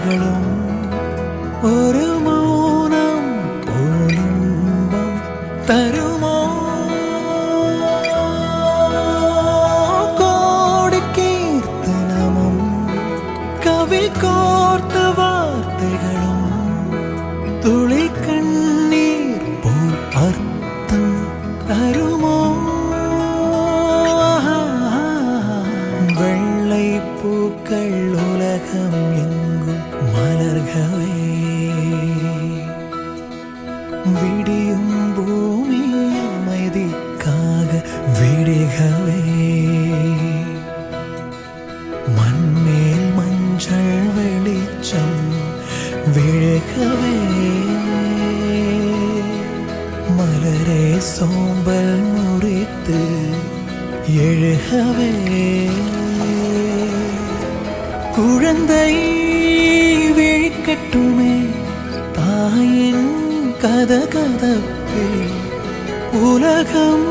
வார்த்தைகளும் ஒரு மௌனம் போலின்பம் தருமோ கோடி கீர்த்தனமும் கவி கோர்த்த வார்த்தைகளும் துளி கண்ணீர் போல் அர்த்தம் தருமோ வெள்ளை பூக்கள் உலகம் எங்கும் மலர்கவே விடியும் பூமி அமைதிக்காக விடுகவே மண்மேல் மஞ்சள் வெளிச்சம் விழுகவே மலரே சோம்பல் முறித்து எழுகவே குழந்தை விழிக்கட்டுமே தாயின் கதகதப்பில் உலகம்